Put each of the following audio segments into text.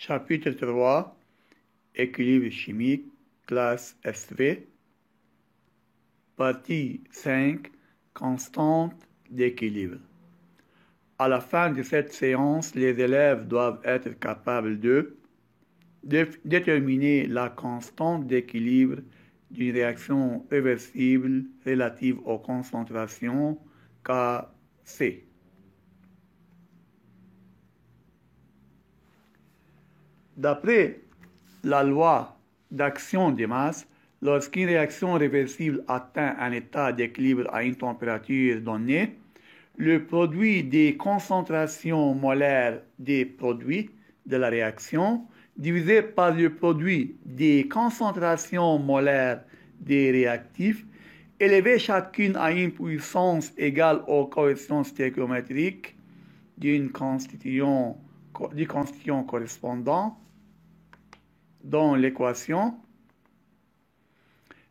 Chapitre 3, Équilibre chimique, classe SV. Partie 5, Constante d'équilibre. À la fin de cette séance, les élèves doivent être capables de déterminer la constante d'équilibre d'une réaction réversible relative aux concentrations Kc. D'après la loi d'action des masses, lorsqu'une réaction réversible atteint un état d'équilibre à une température donnée, le produit des concentrations molaires des produits de la réaction divisé par le produit des concentrations molaires des réactifs, élevé chacune à une puissance égale au coefficient stéréométrique du constituant correspondant dans l'équation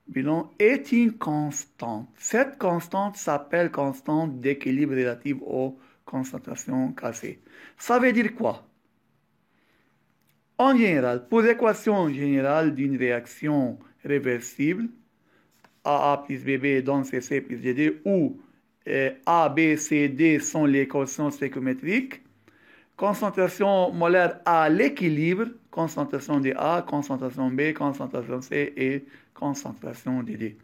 bilan est une constante. Cette constante s'appelle constante d'équilibre relative aux concentrations Kc. Ça veut dire quoi? En général, pour l'équation générale d'une réaction réversible, AA plus BB donne CC plus DD, où A, B, C, D sont les coefficients stéréométriques, concentration molaire à l'équilibre, concentration de A, concentration B, concentration C et concentration de D.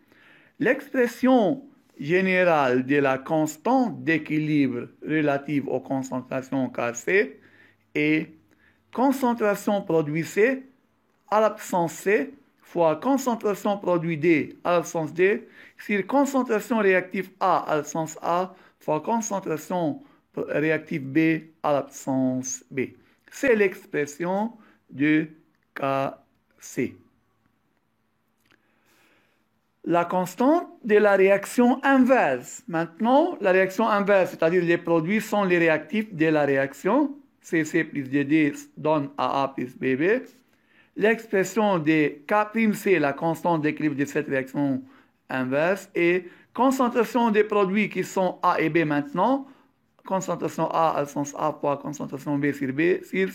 L'expression générale de la constante d'équilibre relative aux concentrations Kc est concentration produit C à l'absence C fois concentration produit D à l'absence D sur concentration réactive A à l'absence A fois concentration réactive B à l'absence B. C'est l'expression de Kc. La constante de la réaction inverse. Maintenant, la réaction inverse, c'est-à-dire les produits sont les réactifs de la réaction. Cc plus Dd donne AA plus Bb. L'expression de K'C, la constante d'équilibre de cette réaction inverse, et concentration des produits qui sont A et B maintenant, concentration A à sens A fois concentration B sur B, sur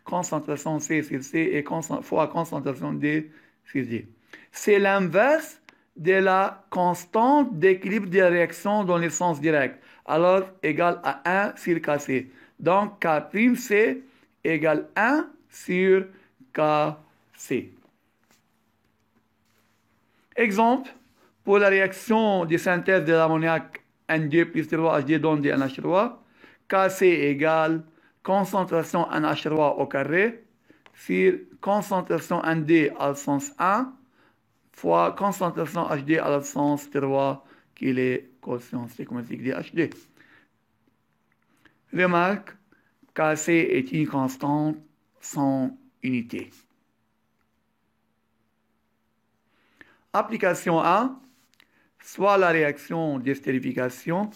concentration C sur C et fois concentration D sur D. C'est l'inverse de la constante d'équilibre des réactions dans le sens direct, alors égal à 1 sur Kc. Donc K'C égale 1 sur Kc. Exemple, pour la réaction de synthèse de l'ammoniac N2 plus 3HD donne de NH3, Kc égale concentration NH3 au carré sur concentration Nd à sens 1 fois concentration HD à la sens 3 qui est le quotient stéréométrique de HD. Remarque, Kc est une constante sans unité. Application 1, soit la réaction d'estérification,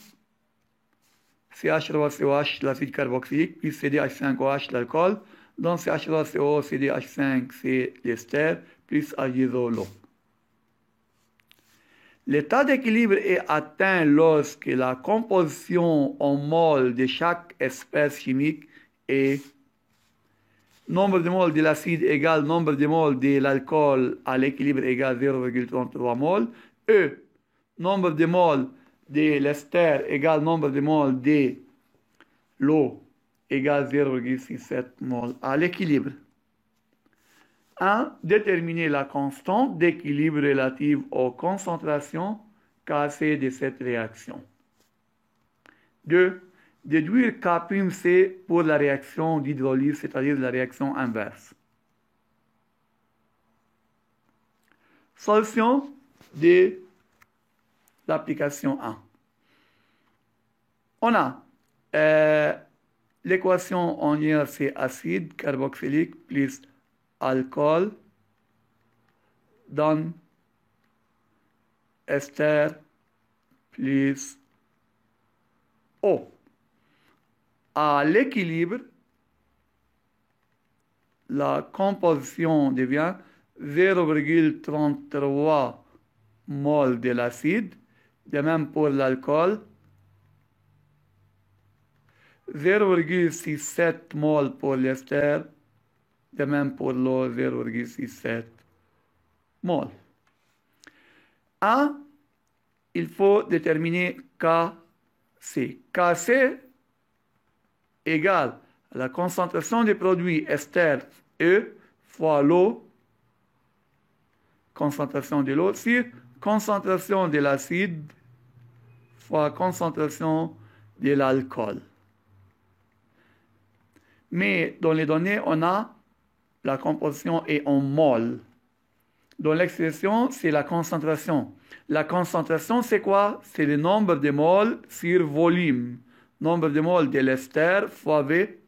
CH3COH, l'acide carboxylique, plus CdH5OH, l'alcool, donc CH3CO, CdH5, c'est l'ester, plus H2O, l'eau. L'état d'équilibre est atteint lorsque la composition en mol de chaque espèce chimique est nombre de moles de l'acide égale nombre de moles de l'alcool à l'équilibre égale 0,33 moles. E, nombre de moles de l'ester égale nombre de moles de l'eau égale 0,67 moles à l'équilibre. 1. Déterminer la constante d'équilibre relative aux concentrations Kc de cette réaction. 2. Déduire K'C pour la réaction d'hydrolyse, c'est-à-dire la réaction inverse. Solution de l'application 1. On a l'équation en général, c'est acide carboxylique plus alcool donne ester plus eau. À l'équilibre, la composition devient 0,33 mol de l'acide, de même pour l'alcool, 0,67 mol pour l'ester De même pour l'eau, 0,67 mol. Il faut déterminer Kc. Kc égale la concentration des produits ester E fois l'eau, concentration de l'eau, sur concentration de l'acide fois concentration de l'alcool. Mais dans les données, on a la composition est en mol. Dans l'expression, c'est la concentration. La concentration, c'est quoi? C'est le nombre de moles sur volume. Nombre de moles de l'ester fois V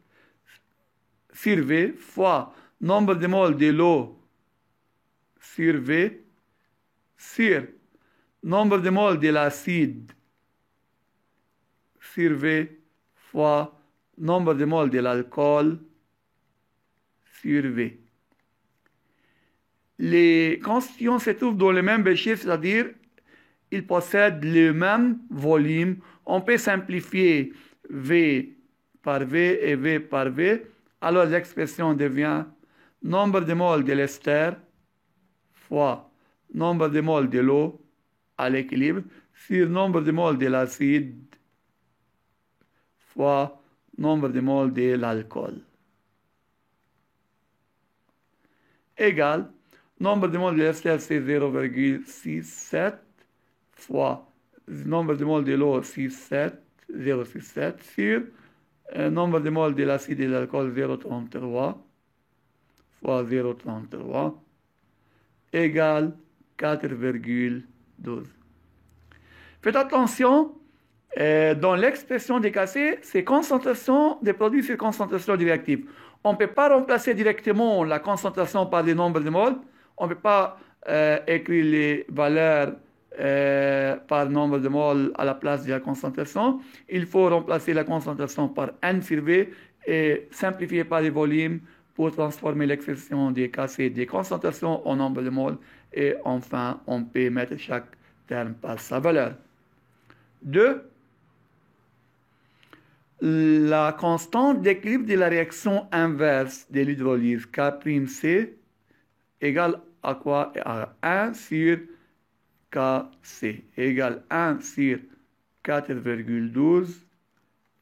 sur V fois nombre de moles de l'eau sur V sur nombre de moles de l'acide sur V fois nombre de moles de l'alcool sur V. Les constituants se trouvent dans le même chiffre, c'est-à-dire ils possèdent le même volume. On peut simplifier V par V et V par V. Alors l'expression devient nombre de moles de l'ester fois nombre de moles de l'eau à l'équilibre sur nombre de moles de l'acide fois nombre de moles de l'alcool. Égale nombre de moles de l'ester, c'est 0,67 fois nombre de moles de l'eau, 0,67 sur nombre de moles de l'acide et de l'alcool, 0,33 fois 0,33 égale 4,12. Faites attention, dans l'expression des Kc, c'est concentration des produits sur concentration du réactif. On ne peut pas remplacer directement la concentration par le nombre de moles. On ne peut pas écrire les valeurs par nombre de moles à la place de la concentration. Il faut remplacer la concentration par N sur V et simplifier par les volumes pour transformer l'expression des Kc des concentrations en nombre de moles. Et enfin, on peut mettre chaque terme par sa valeur. 2. La constante d'équilibre de la réaction inverse de l'hydrolyse K'C égale à quoi? À 1 sur Kc égale 1 sur 4,12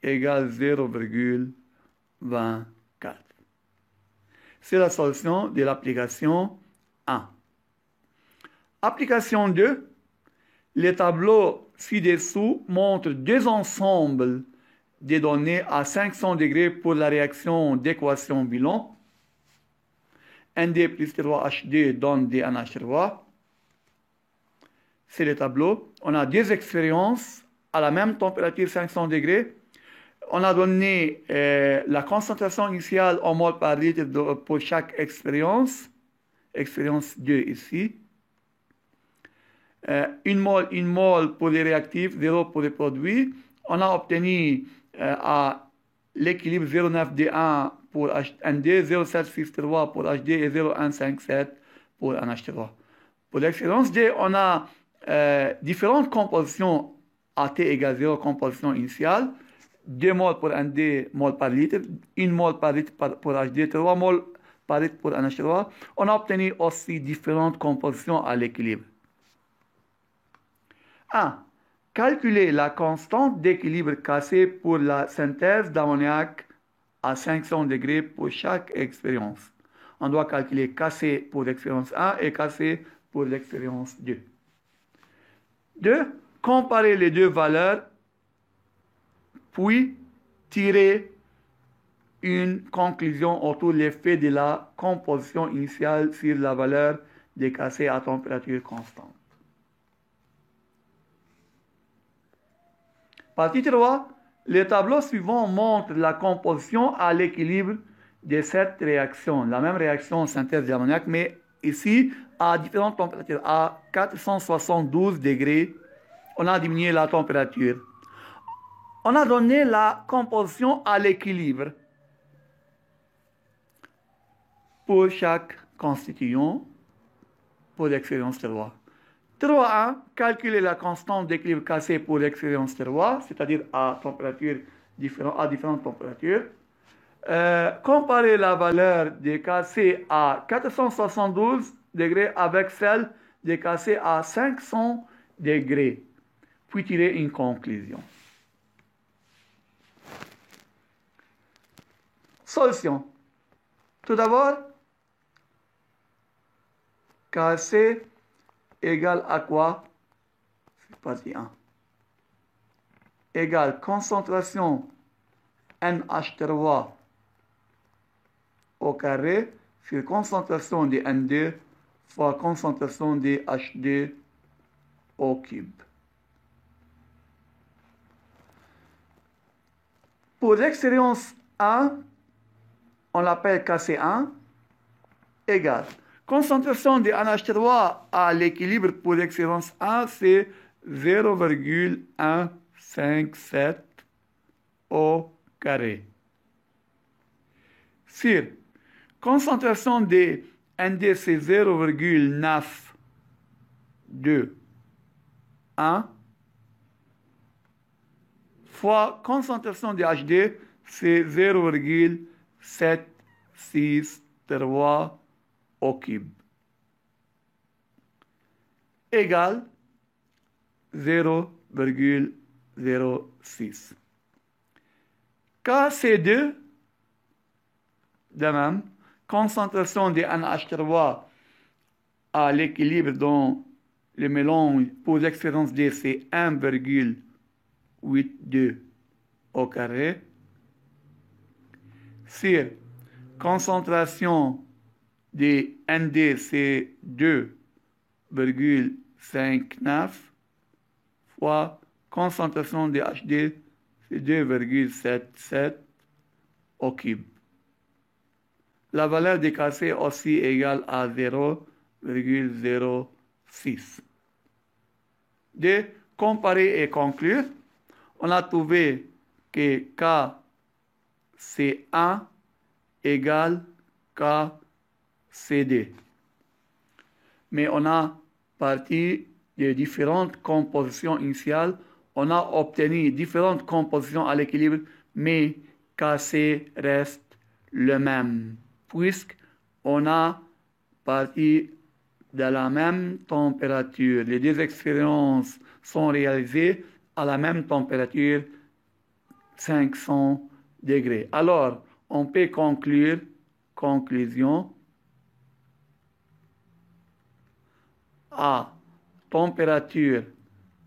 égale 0,24. C'est la solution de l'application 1. Application 2. Les tableaux ci-dessous montrent deux ensembles des données à 500 degrés pour la réaction d'équation bilan. ND plus T3HD donne DNH3. C'est le tableau. On a deux expériences à la même température 500 degrés. On a donné la concentration initiale en mol par litre pour chaque expérience. Expérience 2 ici. Une mol pour les réactifs, 0 pour les produits. On a obtenu à l'équilibre 0,9D1 pour ND, 0,763 pour HD et 0,157 pour NH3. Pour l'expérience D, on a différentes compositions AT égale 0, composition initiale, 2 moles pour ND, mol par litre, 1 mol par litre pour HD, 3 moles par litre pour NH3. On a obtenu aussi différentes compositions à l'équilibre. 1. Calculer la constante d'équilibre Kc pour la synthèse d'ammoniac à 500 degrés pour chaque expérience. On doit calculer Kc pour l'expérience 1 et Kc pour l'expérience 2. 2. Comparer les deux valeurs, puis tirer une conclusion autour de l'effet de la composition initiale sur la valeur de Kc à température constante. Partie 3. Le tableau suivant montre la composition à l'équilibre de cette réaction. La même réaction synthèse d'ammoniac, mais ici à différentes températures. À 472 degrés, on a diminué la température. On a donné la composition à l'équilibre pour chaque constituant pour l'expérience terroir. 3.1. Calculer la constante d'équilibre Kc pour l'expérience terroir, c'est-à-dire à différentes températures. Comparez la valeur de Kc à 472 degrés avec celle de Kc à 500 degrés, puis tirez une conclusion. Solution. Tout d'abord, Kc égale à quoi? C'est partie 1. Égale concentration NH3 au carré sur concentration de N2 fois concentration de H2 au cube. Pour l'expérience 1, on l'appelle Kc1 égale concentration de NH3 à l'équilibre pour l'expérience 1, c'est 0,157 au carré. Sur concentration de ND, c'est 0,921 fois concentration de HD, c'est 0,763 au cube. Égale 0,06. Kc2, de même, concentration de NH3 à l'équilibre dans le mélange pour l'expérience D, c'est 1,82 au carré. Sur concentration de ND, c'est 2,59 fois concentration de HD, c'est 2,77 au cube. La valeur de Kc aussi égale à 0,06. De comparer et conclure, on a trouvé que Kc1 égale Kcd. Mais on a parti de différentes compositions initiales, on a obtenu différentes compositions à l'équilibre, mais Kc reste le même, puisqu'on a parti de la même température. Les deux expériences sont réalisées à la même température, 500 degrés. Alors, on peut conclure, conclusion, à température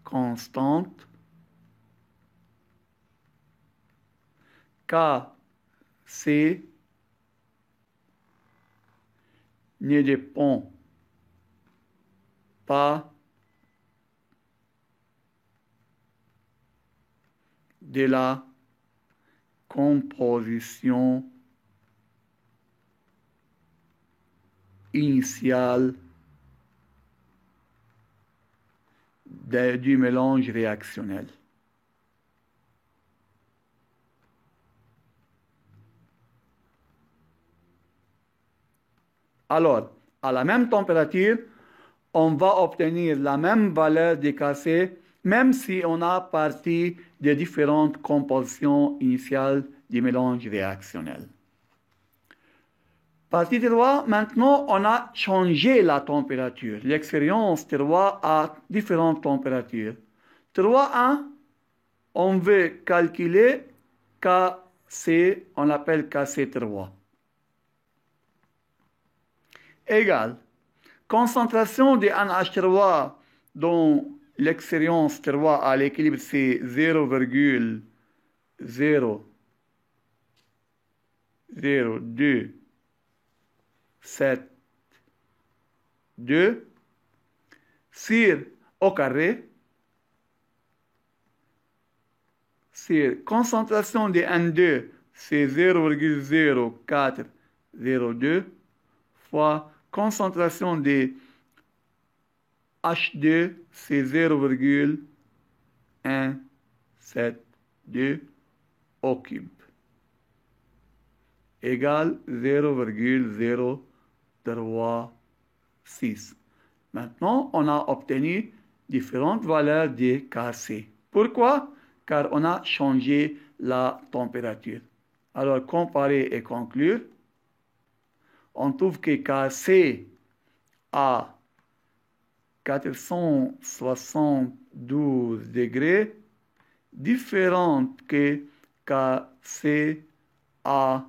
constante, Kc ne dépend pas de la composition initiale du mélange réactionnel. Alors, à la même température, on va obtenir la même valeur de Kc, même si on a parti de différentes compositions initiales du mélange réactionnel. Partie 3, maintenant, on a changé la température. L'expérience 3 à différentes températures. 3.1, on veut calculer Kc, on l'appelle Kc3. Égale concentration de NH3 dans l'expérience 3 à l'équilibre, c'est 0,027,2 sur au carré, sur concentration de N2, c'est 0,0402 fois concentration de H2, c'est 0,172 au cube, égale 0,036. Maintenant, on a obtenu différentes valeurs de Kc. Pourquoi? Car on a changé la température. Alors, comparer et conclure. On trouve que KC à 472 degrés différente que KC à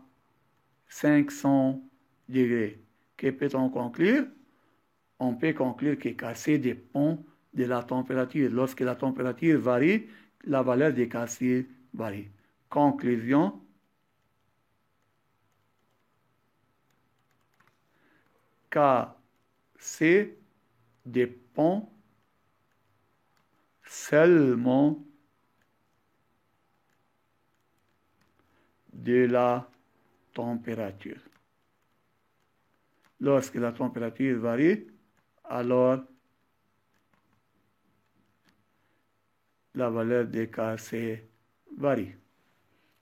500 degrés. Que peut-on conclure? On peut conclure que Kc dépend de la température. Lorsque la température varie, la valeur de Kc varie. Conclusion. Kc dépend seulement de la température. Lorsque la température varie, alors la valeur de Kc varie.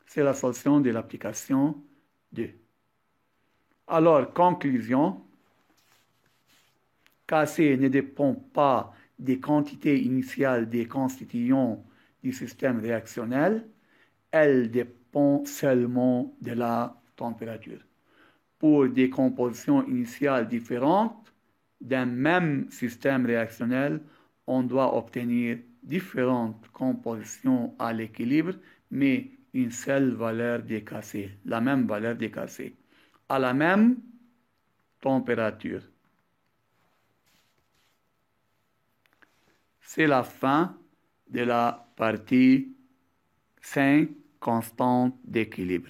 C'est la solution de l'application 2. Alors, conclusion, Kc ne dépend pas des quantités initiales des constituants du système réactionnel, elle dépend seulement de la température. Pour des compositions initiales différentes d'un même système réactionnel, on doit obtenir différentes compositions à l'équilibre, mais une seule valeur de Kc, la même valeur de Kc, à la même température. C'est la fin de la partie 5, constante d'équilibre.